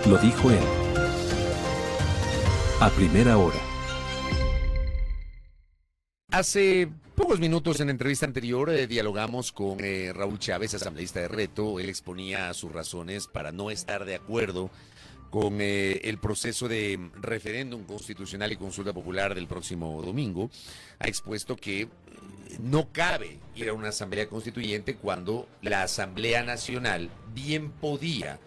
Lo dijo él. A primera hora. Hace pocos minutos en la entrevista anterior dialogamos con Raúl Chávez, asambleísta de Reto. Él exponía sus razones para no estar de acuerdo con el proceso de referéndum constitucional y consulta popular del próximo domingo. Ha expuesto que no cabe ir a una asamblea constituyente cuando la Asamblea Nacional bien podía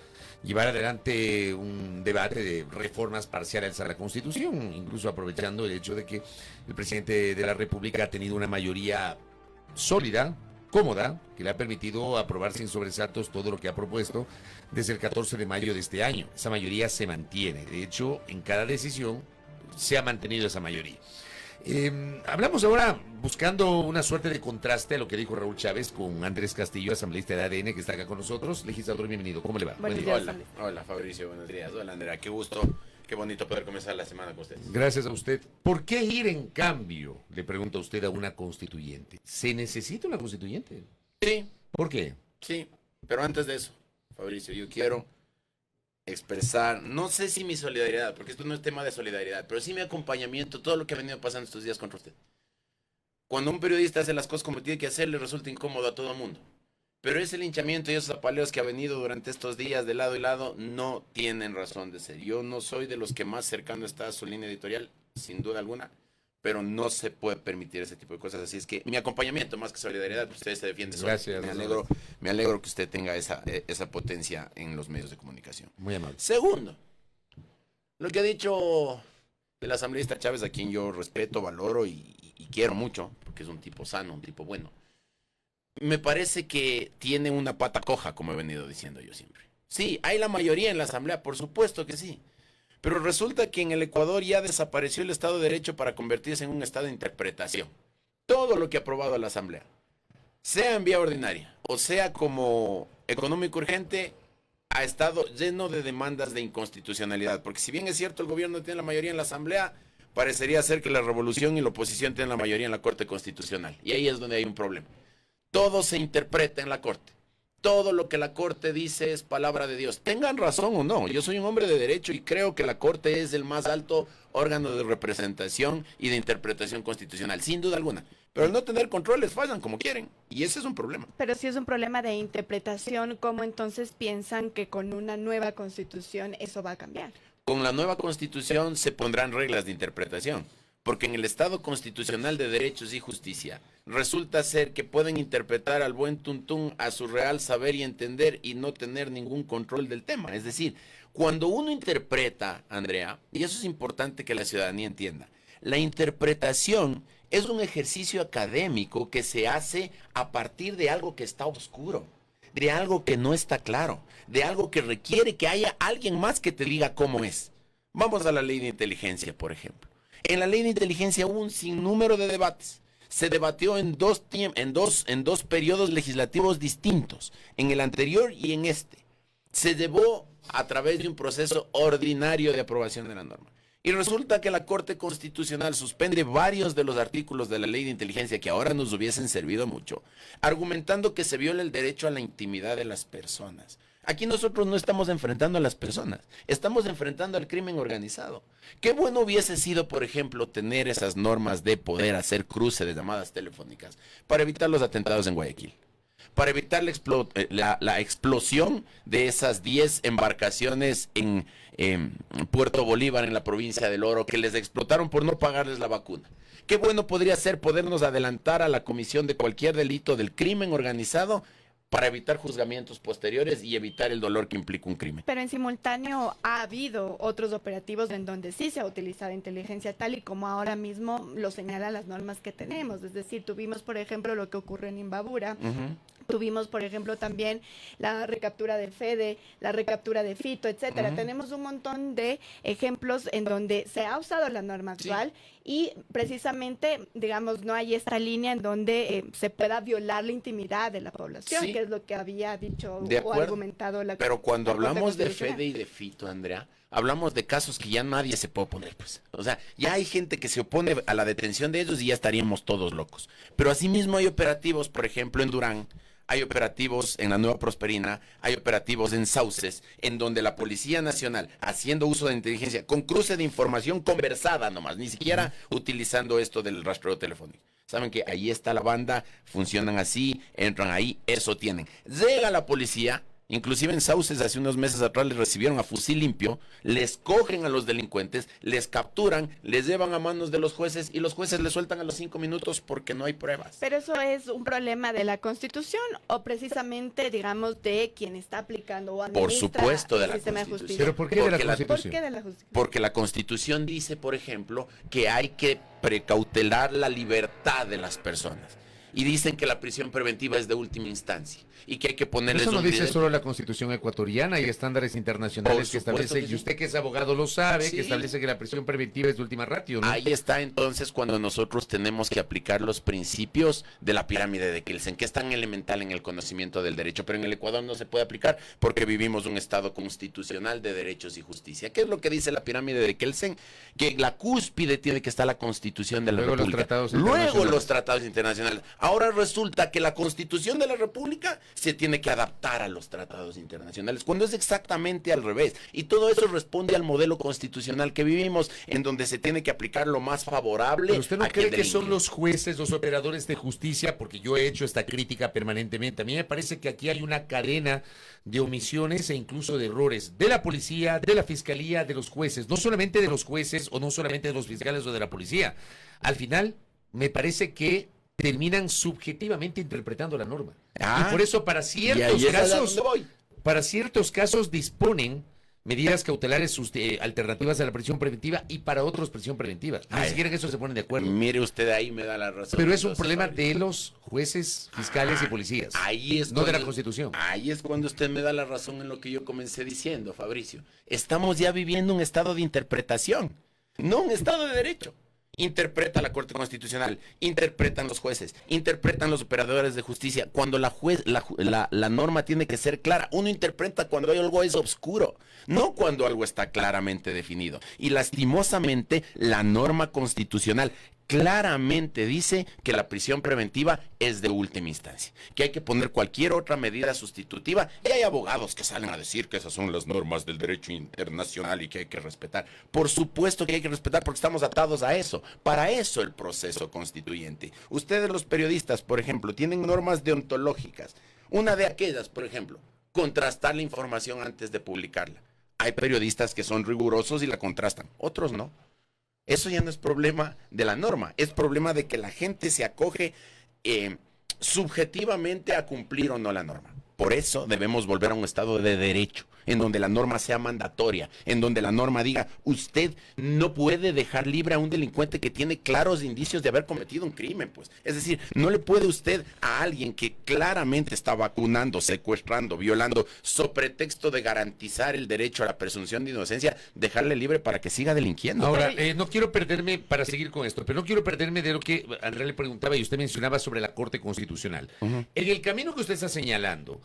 llevar adelante un debate de reformas parciales a la Constitución, incluso aprovechando el hecho de que el presidente de la República ha tenido una mayoría sólida, cómoda, que le ha permitido aprobar sin sobresaltos todo lo que ha propuesto desde el 14 de mayo de este año. Esa mayoría se mantiene. De hecho, en cada decisión se ha mantenido esa mayoría. Hablamos ahora buscando una suerte de contraste a lo que dijo Raúl Chávez con Andrés Castillo, asambleísta de ADN, que está acá con nosotros. Legislador, bienvenido. ¿Cómo le va? Buen día. Hola, Fabricio, buenos días. Hola, Andrea, qué gusto, qué bonito poder comenzar la semana con ustedes. Gracias a usted. ¿Por qué ir en cambio, le pregunta usted, a una constituyente? ¿Se necesita una constituyente? Sí. ¿Por qué? Sí, pero antes de eso, Fabricio, yo quiero expresar, no sé si mi solidaridad, porque esto no es tema de solidaridad, pero sí mi acompañamiento, todo lo que ha venido pasando estos días contra usted. Cuando un periodista hace las cosas como tiene que hacer, le resulta incómodo a todo el mundo. Pero ese linchamiento y esos apaleos que ha venido durante estos días de lado y lado no tienen razón de ser. Yo no soy de los que más cercano está a su línea editorial, sin duda alguna, pero no se puede permitir ese tipo de cosas. Así es que mi acompañamiento, más que solidaridad, pues usted se defiende solo. Gracias. Me alegro que usted tenga esa potencia en los medios de comunicación. Muy amable. Segundo, lo que ha dicho el asambleísta Chávez, a quien yo respeto, valoro y quiero mucho, porque es un tipo sano, un tipo bueno, me parece que tiene una pata coja, como he venido diciendo yo siempre. Sí, hay la mayoría en la asamblea, por supuesto que sí. Pero resulta que en el Ecuador ya desapareció el Estado de Derecho para convertirse en un Estado de interpretación. Todo lo que ha aprobado la Asamblea, sea en vía ordinaria o sea como económico urgente, ha estado lleno de demandas de inconstitucionalidad. Porque si bien es cierto el gobierno tiene la mayoría en la Asamblea, parecería ser que la revolución y la oposición tienen la mayoría en la Corte Constitucional. Y ahí es donde hay un problema. Todo se interpreta en la Corte. Todo lo que la Corte dice es palabra de Dios. Tengan razón o no, yo soy un hombre de derecho y creo que la Corte es el más alto órgano de representación y de interpretación constitucional, sin duda alguna. Pero al no tener controles fallan como quieren y ese es un problema. Pero si es un problema de interpretación, ¿cómo entonces piensan que con una nueva constitución eso va a cambiar? Con la nueva constitución se pondrán reglas de interpretación. Porque en el Estado Constitucional de Derechos y Justicia resulta ser que pueden interpretar al buen tuntún a su real saber y entender y no tener ningún control del tema. Es decir, cuando uno interpreta, Andrea, y eso es importante que la ciudadanía entienda, la interpretación es un ejercicio académico que se hace a partir de algo que está oscuro, de algo que no está claro, de algo que requiere que haya alguien más que te diga cómo es. Vamos a la ley de inteligencia, por ejemplo. En la ley de inteligencia hubo un sinnúmero de debates. Se debatió en dos periodos legislativos distintos, en el anterior y en este. Se llevó a través de un proceso ordinario de aprobación de la norma. Y resulta que la Corte Constitucional suspende varios de los artículos de la ley de inteligencia que ahora nos hubiesen servido mucho, argumentando que se viola el derecho a la intimidad de las personas. Aquí nosotros no estamos enfrentando a las personas, estamos enfrentando al crimen organizado. Qué bueno hubiese sido, por ejemplo, tener esas normas de poder hacer cruce de llamadas telefónicas para evitar los atentados en Guayaquil, para evitar la explosión de esas 10 embarcaciones en Puerto Bolívar, en la provincia del Oro, que les explotaron por no pagarles la vacuna. Qué bueno podría ser podernos adelantar a la comisión de cualquier delito del crimen organizado para evitar juzgamientos posteriores y evitar el dolor que implica un crimen. Pero en simultáneo ha habido otros operativos en donde sí se ha utilizado inteligencia, tal y como ahora mismo lo señalan las normas que tenemos. Es decir, tuvimos, por ejemplo, lo que ocurrió en Imbabura. Tuvimos, por ejemplo, también la recaptura de Fede, la recaptura de Fito, etcétera. Tenemos un montón de ejemplos en donde se ha usado la norma actual y precisamente, digamos, no hay esta línea en donde se pueda violar la intimidad de la población, que es lo que había dicho o argumentado la Corte. Pero cuando hablamos de Fede y de Fito, Andrea, hablamos de casos que ya nadie se puede oponer, pues. O sea, ya hay gente que se opone a la detención de ellos y ya estaríamos todos locos. Pero asimismo hay operativos, por ejemplo, en Durán, hay operativos en la Nueva Prosperina, hay operativos en Sauces, en donde la Policía Nacional, haciendo uso de inteligencia, con cruce de información conversada nomás, ni siquiera utilizando esto del rastreo telefónico. Saben que ahí está la banda, funcionan así, entran ahí, eso tienen. Llega la policía, inclusive en Sauces hace unos meses atrás les recibieron a fusil limpio, les cogen a los delincuentes, les capturan, les llevan a manos de los jueces y los jueces les sueltan a los 5 minutos porque no hay pruebas. Pero eso es un problema de la Constitución o precisamente, digamos, de quien está aplicando o administra Por supuesto de el la sistema de Constitución. justicia. ¿Pero por qué de la Porque Constitución? ¿Por qué de la justicia? Porque la Constitución dice, por ejemplo, que hay que precautelar la libertad de las personas. Y dicen que la prisión preventiva es de última instancia y que hay que ponerles Eso no un dice video. solo la Constitución ecuatoriana, hay estándares internacionales Por que supuesto establecen, que sí. y usted que es abogado lo sabe, Sí. que establece que la prisión preventiva es de última ratio, ¿no? Ahí está entonces cuando nosotros tenemos que aplicar los principios de la pirámide de Kelsen, que es tan elemental en el conocimiento del derecho, pero en el Ecuador no se puede aplicar porque vivimos un Estado constitucional de derechos y justicia. ¿Qué es lo que dice la pirámide de Kelsen? Que la cúspide tiene que estar la Constitución de la Luego los República. tratados Luego internacionales. los tratados internacionales. Ahora resulta que la Constitución de la República se tiene que adaptar a los tratados internacionales, cuando es exactamente al revés. Y todo eso responde al modelo constitucional que vivimos, en donde se tiene que aplicar lo más favorable. Pero usted no a quien cree que son delinque. los jueces, los operadores de justicia, porque yo he hecho esta crítica permanentemente. A mí me parece que aquí hay una cadena de omisiones e incluso de errores de la policía, de la fiscalía, de los jueces, no solamente de los jueces o no solamente de los fiscales o de la policía. Al final, me parece que terminan subjetivamente interpretando la norma. Ah, y por eso para Y ciertos ahí es a casos, donde voy. para ciertos casos disponen medidas cautelares alternativas a la prisión preventiva y para otros prisión preventiva. Ni Ay. siquiera en eso se ponen de acuerdo. Mire usted, ahí me da la razón. Pero es un Entonces, problema Fabricio. de los jueces, fiscales y policías. Ahí es no de la cuando- Constitución. Ahí es cuando usted me da la razón en lo que yo comencé diciendo, Fabricio. Estamos ya viviendo un estado de interpretación, no un estado de derecho. Interpreta la Corte Constitucional, interpretan los jueces, interpretan los operadores de justicia. Cuando la norma tiene que ser clara, uno interpreta cuando algo es oscuro, no cuando algo está claramente definido. Y lastimosamente, la norma constitucional claramente dice que la prisión preventiva es de última instancia, que hay que poner cualquier otra medida sustitutiva, y hay abogados que salen a decir que esas son las normas del derecho internacional y que hay que respetar. Por supuesto que hay que respetar porque estamos atados a eso, para eso el proceso constituyente. Ustedes los periodistas, por ejemplo, tienen normas deontológicas. Una de aquellas, por ejemplo, contrastar la información antes de publicarla. Hay periodistas que son rigurosos y la contrastan, otros no. Eso ya no es problema de la norma, es problema de que la gente se acoge subjetivamente a cumplir o no la norma. Por eso debemos volver a un estado de derecho, en donde la norma sea mandatoria, en donde la norma diga, usted no puede dejar libre a un delincuente que tiene claros indicios de haber cometido un crimen, pues. Es decir, no le puede usted a alguien que claramente está vacunando, secuestrando, violando, so pretexto de garantizar el derecho a la presunción de inocencia, dejarle libre para que siga delinquiendo. Ahora, no quiero perderme, para seguir con esto, pero no quiero perderme de lo que André le preguntaba y usted mencionaba sobre la Corte Constitucional. En el camino que usted está señalando,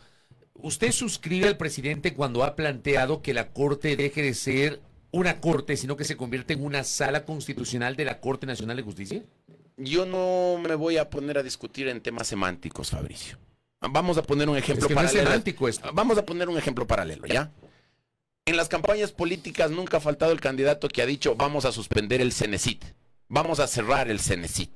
¿usted suscribe al presidente cuando ha planteado que la Corte deje de ser una Corte, sino que se convierte en una sala constitucional de la Corte Nacional de Justicia? Yo no me voy a poner a discutir en temas semánticos, Fabricio. Vamos a poner un ejemplo Es que no es paralelo. semántico esto. Vamos a poner un ejemplo paralelo, ¿ya? En las campañas políticas nunca ha faltado el candidato que ha dicho vamos a suspender el Cenecit, vamos a cerrar el Cenecit.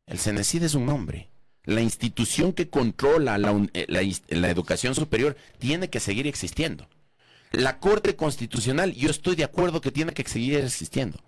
El Cenecit es un nombre. La institución que controla la educación superior tiene que seguir existiendo. La Corte Constitucional, yo estoy de acuerdo que tiene que seguir existiendo.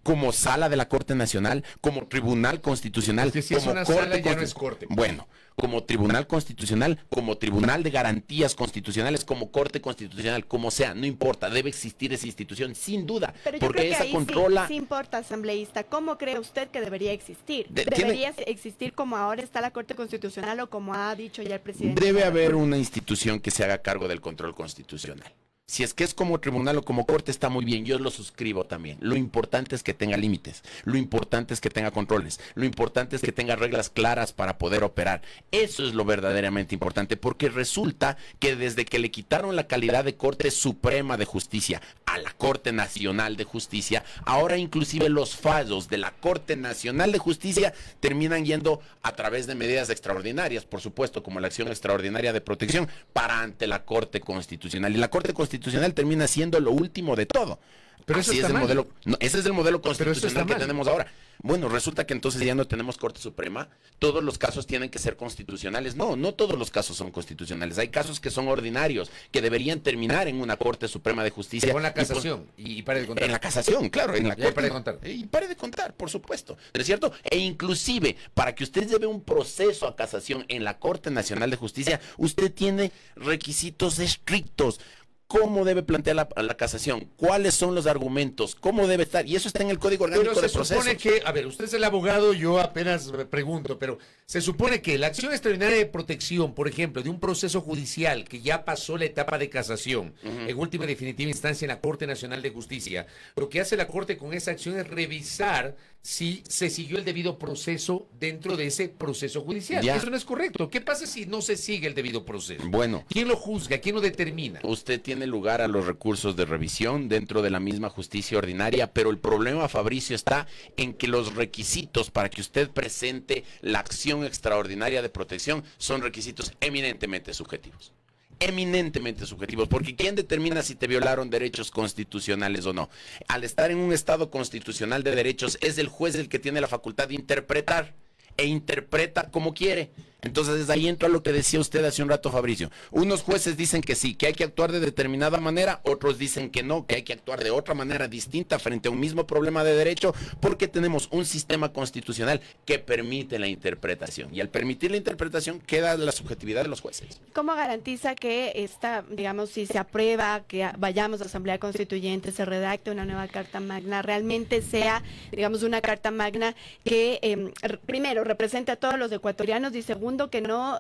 Como sala de la Corte Nacional, como Tribunal Constitucional, Es que si es como una Corte sala, ya no Consti- es Corte. Bueno, como Tribunal Constitucional, como Tribunal de Garantías Constitucionales, como Corte Constitucional, como sea, no importa, debe existir esa institución, sin duda, Pero yo porque creo que esa ahí controla... sí importa, asambleísta. ¿Cómo cree usted que debería existir? Tiene- ¿Debería existir como ahora está la Corte Constitucional o como ha dicho ya el presidente? Debe haber una institución que se haga cargo del control constitucional. Si es que es como tribunal o como corte, está muy bien, yo lo suscribo también. Lo importante es que tenga límites, lo importante es que tenga controles, lo importante es que tenga reglas claras para poder operar. Eso es lo verdaderamente importante, porque resulta que desde que le quitaron la calidad de Corte Suprema de Justicia a la Corte Nacional de Justicia, ahora inclusive los fallos de la Corte Nacional de Justicia terminan yendo a través de medidas extraordinarias, por supuesto, como la acción extraordinaria de protección para ante la Corte Constitucional. Y la Corte Constitucional termina siendo lo último de todo. Pero eso Así está es el mal. modelo, no, ese es el modelo Pero eso constitucional está que mal. tenemos ahora. Bueno, resulta que entonces ya no tenemos Corte Suprema, todos los casos tienen que ser constitucionales. No, no todos los casos son constitucionales. Hay casos que son ordinarios, que deberían terminar en una Corte Suprema de Justicia. Con la casación. Y pare de contar. En la casación, claro, en la Ya, Corte. pare de contar. Y pare de contar, por supuesto. ¿No es cierto? E inclusive, para que usted lleve un proceso a casación en la Corte Nacional de Justicia, usted tiene requisitos estrictos. ¿Cómo debe plantear la casación? ¿Cuáles son los argumentos? ¿Cómo debe estar? Y eso está en el Código Orgánico Pero de se Procesos. supone que, a ver, usted es el abogado, yo apenas pregunto, pero se supone que la acción extraordinaria de protección, por ejemplo, de un proceso judicial que ya pasó la etapa de casación, en última y definitiva instancia en la Corte Nacional de Justicia, lo que hace la Corte con esa acción es revisar si se siguió el debido proceso dentro de ese proceso judicial. Ya. Eso no es correcto. ¿Qué pasa si no se sigue el debido proceso? Bueno, ¿Quién lo juzga? ¿Quién lo determina? usted tiene lugar a los recursos de revisión dentro de la misma justicia ordinaria, pero el problema, Fabricio, está en que los requisitos para que usted presente la acción extraordinaria de protección son requisitos eminentemente subjetivos. Eminentemente subjetivos, porque ¿quién determina si te violaron derechos constitucionales o no? Al estar en un estado constitucional de derechos, es el juez el que tiene la facultad de interpretar, e interpreta como quiere. Entonces ahí entra lo que decía usted hace un rato, Fabricio. Unos jueces dicen que sí, que hay que actuar de determinada manera, otros dicen que no, que hay que actuar de otra manera distinta frente a un mismo problema de derecho, porque tenemos un sistema constitucional que permite la interpretación. Y al permitir la interpretación queda la subjetividad de los jueces. ¿Cómo garantiza que esta, digamos, si se aprueba, que vayamos a Asamblea Constituyente, se redacte una nueva Carta Magna, realmente sea, digamos, una Carta Magna que, primero, represente a todos los ecuatorianos y segundo, que no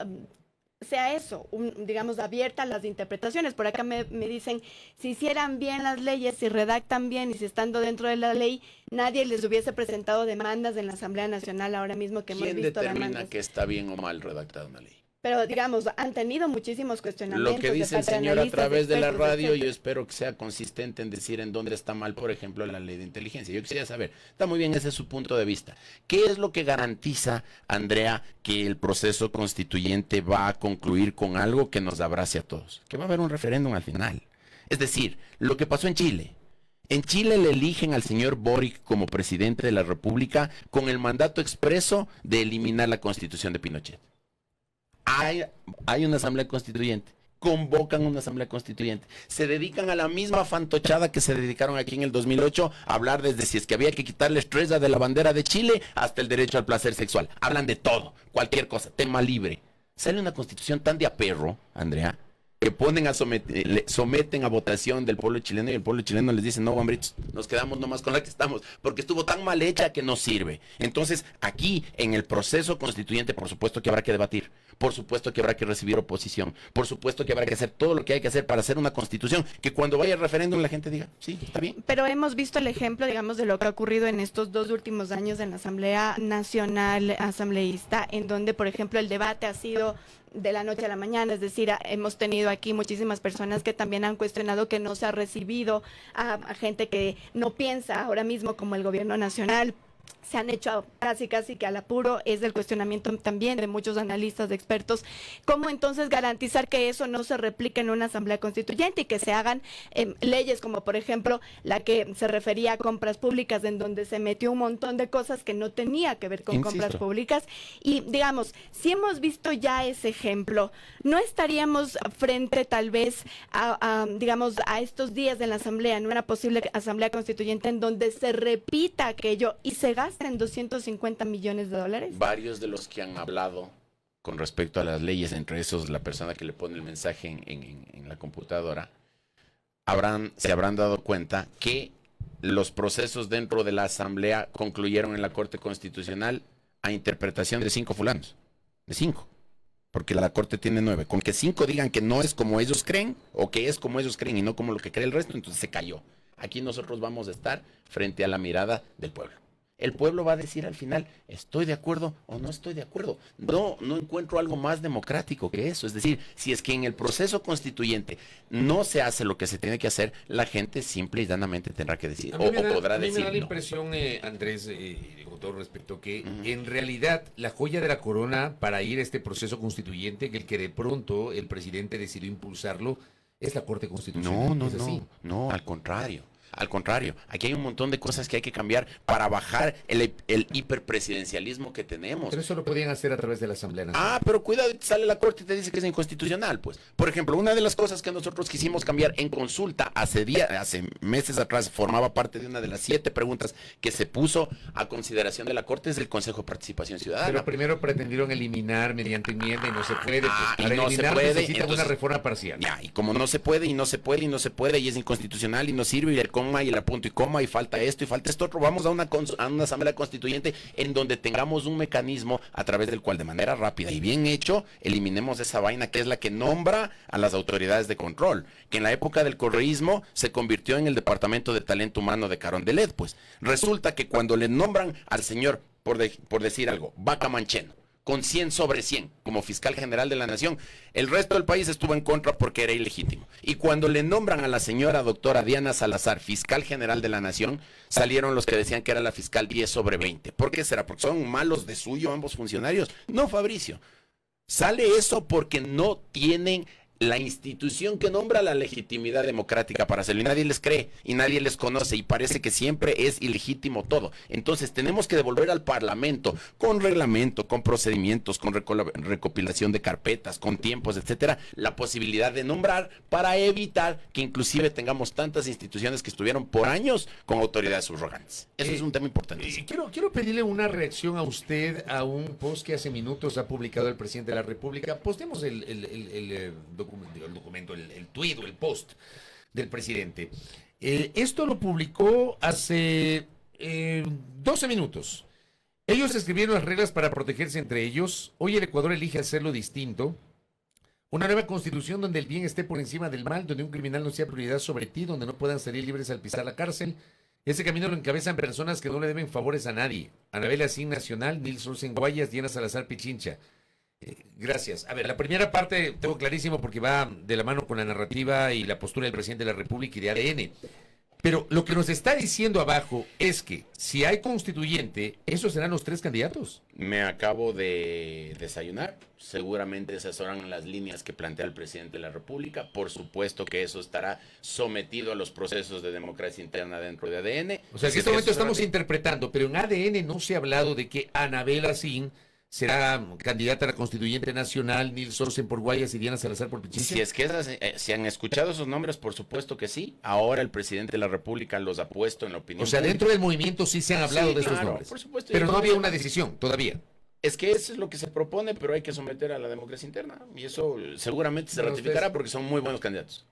sea eso, digamos, abierta a las interpretaciones? Por acá me dicen, si hicieran bien las leyes, si redactan bien y si estando dentro de la ley, nadie les hubiese presentado demandas en la Asamblea Nacional ahora mismo que hemos ¿Quién visto determina demandas. que está bien o mal redactada una ley? Pero, digamos, han tenido muchísimos cuestionamientos. Lo que dice de el parte de señor a analistas, través de la expertos, radio, etcétera. yo espero que sea consistente en decir en dónde está mal, por ejemplo, la ley de inteligencia. Yo quisiera saber, está muy bien, ese es su punto de vista. ¿Qué es lo que garantiza, Andrea, que el proceso constituyente va a concluir con algo que nos abrace a todos? Que va a haber un referéndum al final. Es decir, lo que pasó en Chile. En Chile le eligen al señor Boric como presidente de la República con el mandato expreso de eliminar la constitución de Pinochet. Hay una asamblea constituyente, convocan una asamblea constituyente, se dedican a la misma fantochada que se dedicaron aquí en el 2008 a hablar desde si es que había que quitarle estrella de la bandera de Chile hasta el derecho al placer sexual. Hablan de todo, cualquier cosa, tema libre. Sale una constitución tan de aperro, Andrea, que ponen someten a votación del pueblo chileno y el pueblo chileno les dice, no, guambritos, nos quedamos nomás con la que estamos, porque estuvo tan mal hecha que no sirve. Entonces, aquí, en el proceso constituyente, por supuesto que habrá que debatir, por supuesto que habrá que recibir oposición, por supuesto que habrá que hacer todo lo que hay que hacer para hacer una constitución, que cuando vaya el referéndum la gente diga, sí, está bien. Pero hemos visto el ejemplo, digamos, de lo que ha ocurrido en estos 2 últimos años en la Asamblea Nacional Asambleísta, en donde, por ejemplo, el debate ha sido de la noche a la mañana, es decir, hemos tenido aquí muchísimas personas que también han cuestionado que no se ha recibido a gente que no piensa ahora mismo como el gobierno nacional. Se han hecho casi que al apuro, es el cuestionamiento también de muchos analistas, de expertos. ¿Cómo entonces garantizar que eso no se replique en una asamblea constituyente y que se hagan leyes como, por ejemplo, la que se refería a compras públicas, en donde se metió un montón de cosas que no tenía que ver con compras públicas? Y digamos, si hemos visto ya ese ejemplo, ¿no estaríamos frente tal vez digamos, a estos días de la asamblea, en una posible asamblea constituyente en donde se repita aquello y se gasten 250 millones de dólares? Varios de los que han hablado con respecto a las leyes, entre esos la persona que le pone el mensaje en la computadora, se habrán dado cuenta que los procesos dentro de la asamblea concluyeron en la Corte Constitucional a interpretación de 5 fulanos, de 5. porque la Corte tiene 9. Con que 5 digan que no es como ellos creen, o que es como ellos creen y no como lo que cree el resto, entonces se cayó. Aquí nosotros vamos a estar frente a la mirada del pueblo. El pueblo va a decir al final, ¿estoy de acuerdo o no estoy de acuerdo? No encuentro algo más democrático que eso. Es decir, si es que en el proceso constituyente no se hace lo que se tiene que hacer, la gente simple y llanamente tendrá que decir, o podrá decir. A mí me da la no. impresión, Andrés, con todo respeto, que en realidad la joya de la corona para ir a este proceso constituyente, que el que de pronto el presidente decidió impulsarlo, es la Corte Constitucional. No, al contrario. Al contrario, aquí hay un montón de cosas que hay que cambiar para bajar el hiperpresidencialismo que tenemos. Pero eso lo podían hacer a través de la Asamblea Nacional. Pero cuidado, sale la Corte y te dice que es inconstitucional, pues. Por ejemplo, una de las cosas que nosotros quisimos cambiar en consulta hace meses atrás, formaba parte de una de las 7 preguntas que se puso a consideración de la Corte, es el Consejo de Participación Ciudadana. Pero primero pretendieron eliminar mediante enmienda y no se puede. Pues, y no se puede. Necesitan Entonces, una reforma parcial. Ya, y como no se puede, y es inconstitucional, y no sirve, y el coma, y el punto y coma, y falta esto otro, vamos a una asamblea constituyente en donde tengamos un mecanismo a través del cual de manera rápida y bien hecho eliminemos esa vaina que es la que nombra a las autoridades de control, que en la época del correísmo se convirtió en el Departamento de Talento Humano de Carondelet. Pues resulta que cuando le nombran al señor, por decir algo, Vaca Mancheno, con 100 sobre 100 como fiscal general de la nación, el resto del país estuvo en contra porque era ilegítimo. Y cuando le nombran a la señora doctora Diana Salazar, fiscal general de la nación, salieron los que decían que era la fiscal 10 sobre 20. ¿Por qué será? ¿Porque son malos de suyo ambos funcionarios? No, Fabricio. Sale eso porque no tienen la institución que nombra la legitimidad democrática para hacerlo, y nadie les cree y nadie les conoce y parece que siempre es ilegítimo todo. Entonces tenemos que devolver al Parlamento con reglamento, con procedimientos, con recopilación de carpetas, con tiempos, etcétera, la posibilidad de nombrar para evitar que inclusive tengamos tantas instituciones que estuvieron por años con autoridades subrogantes. Eso es un tema importantísimo. Quiero pedirle una reacción a usted a un post que hace minutos ha publicado el presidente de la República. Postemos el documento, el tuit o el post del presidente. Esto lo publicó hace 12 minutos. Ellos escribieron las reglas para protegerse entre ellos. Hoy el Ecuador elige hacerlo distinto. Una nueva constitución donde el bien esté por encima del mal, donde un criminal no sea prioridad sobre ti, donde no puedan salir libres al pisar la cárcel. Ese camino lo encabezan personas que no le deben favores a nadie. Anabela Sin Nacional, Nils Olsen Guayas, Diana Salazar Pichincha. Gracias. A ver, la primera parte tengo clarísimo porque va de la mano con la narrativa y la postura del presidente de la República y de ADN. Pero lo que nos está diciendo abajo es que si hay constituyente, ¿esos serán los 3 candidatos? Me acabo de desayunar. Seguramente esas serán las líneas que plantea el presidente de la República. Por supuesto que eso estará sometido a los procesos de democracia interna dentro de ADN. O sea, que en este momento estamos interpretando, pero en ADN no se ha hablado de que Anabela Sin será candidata a la constituyente nacional, Nils Olsen por Guayas y Diana Salazar por Pichincha. Si es que si han escuchado esos nombres, por supuesto que sí. Ahora el presidente de la República los ha puesto en la opinión. O sea, dentro del movimiento sí se han hablado de estos nombres. Por supuesto. Pero no había una decisión todavía. Es que eso es lo que se propone, pero hay que someter a la democracia interna. Y eso seguramente se ratificará porque son muy buenos candidatos.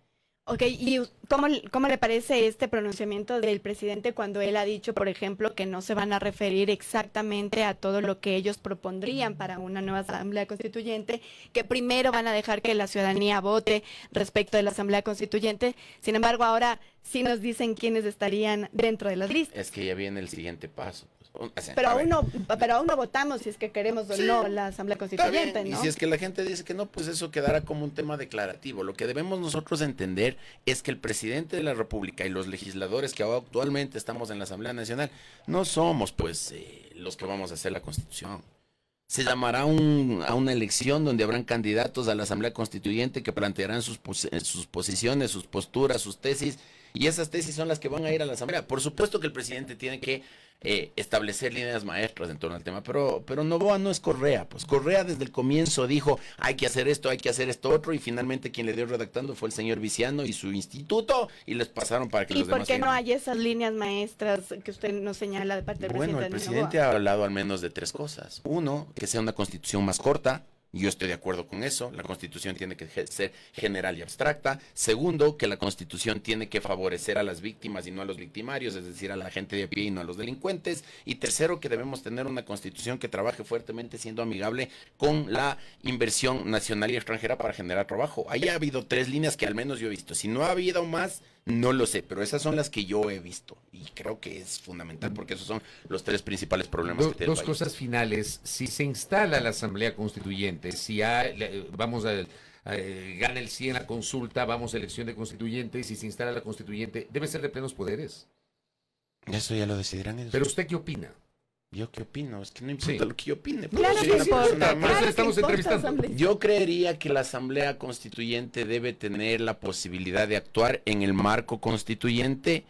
Ok, ¿y cómo le parece este pronunciamiento del presidente cuando él ha dicho, por ejemplo, que no se van a referir exactamente a todo lo que ellos propondrían para una nueva asamblea constituyente, que primero van a dejar que la ciudadanía vote respecto de la asamblea constituyente? Sin embargo, ahora sí nos dicen quiénes estarían dentro de las listas. Es que ya viene el siguiente paso. Pero aún no votamos si es que queremos o no la asamblea constituyente, ¿no? Y si es que la gente dice que no, pues eso quedará como un tema declarativo. Lo que debemos nosotros entender es que el presidente de la República y los legisladores que actualmente estamos en la Asamblea Nacional no somos pues los que vamos a hacer la Constitución. Se llamará a una elección donde habrán candidatos a la Asamblea Constituyente que plantearán sus posiciones, sus posturas, sus tesis, y esas tesis son las que van a ir a la Asamblea. Por supuesto que el presidente tiene que establecer líneas maestras en torno al tema, pero Noboa no es Correa, pues Correa desde el comienzo dijo hay que hacer esto otro, y finalmente quien le dio redactando fue el señor Viciano y su instituto, y les pasaron para que los demás... ¿Y por qué no hay esas líneas maestras que usted nos señala de parte del presidente? Bueno, el presidente ha hablado al menos de 3 cosas. Uno, que sea una constitución más corta, Yo estoy de acuerdo con eso. La Constitución tiene que ser general y abstracta. Segundo, que la Constitución tiene que favorecer a las víctimas y no a los victimarios, es decir, a la gente de a pie y no a los delincuentes. Y tercero, que debemos tener una Constitución que trabaje fuertemente siendo amigable con la inversión nacional y extranjera para generar trabajo. Ahí ha habido 3 líneas que al menos yo he visto. Si no ha habido más, no lo sé, pero esas son las que yo he visto. Y creo que es fundamental porque esos son los 3 principales problemas que tiene el Dos país. cosas finales. Si se instala la Asamblea Constituyente, si gana el sí en la consulta, vamos a elección de constituyente, y si se instala la constituyente, debe ser de plenos poderes. Eso ya lo decidirán ellos. Pero ¿usted qué opina? ¿Yo qué opino? Es que no importa Sí. lo que yo opine. Claro Soy que una importa, persona por eso más. le estamos entrevistando. asambleísta. Yo creería que la Asamblea Constituyente debe tener la posibilidad de actuar en el marco constituyente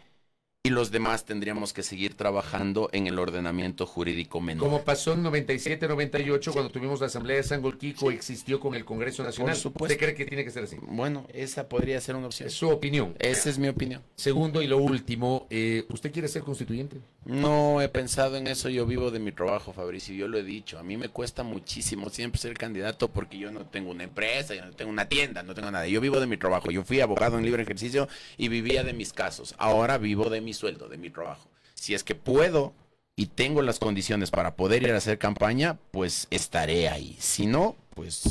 y los demás tendríamos que seguir trabajando en el ordenamiento jurídico menor. Como pasó en 97-98, cuando tuvimos la Asamblea de Sangolquí, coexistió con el Congreso Nacional. Por supuesto. ¿Usted cree que tiene que ser así? Bueno, esa podría ser una opción. Es su opinión. Esa es mi opinión. Segundo y lo último, ¿usted quiere ser constituyente? No he pensado en eso, yo vivo de mi trabajo, Fabricio, yo lo he dicho, a mí me cuesta muchísimo siempre ser candidato porque yo no tengo una empresa, yo no tengo una tienda, no tengo nada, yo vivo de mi trabajo, yo fui abogado en libre ejercicio y vivía de mis casos, ahora vivo de mi sueldo, de mi trabajo. Si es que puedo y tengo las condiciones para poder ir a hacer campaña, pues estaré ahí, si no, pues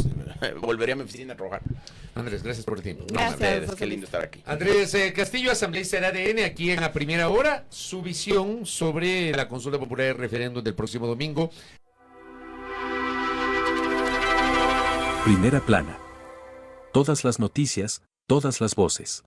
volveré a mi oficina a trabajar. Andrés, gracias por el tiempo. No, Gracias, ustedes, José qué Luis. lindo estar aquí. Andrés Castillo, asambleísta del ADN, aquí en La Primera Hora, su visión sobre la consulta popular y referéndum del próximo domingo. Primera plana. Todas las noticias, todas las voces.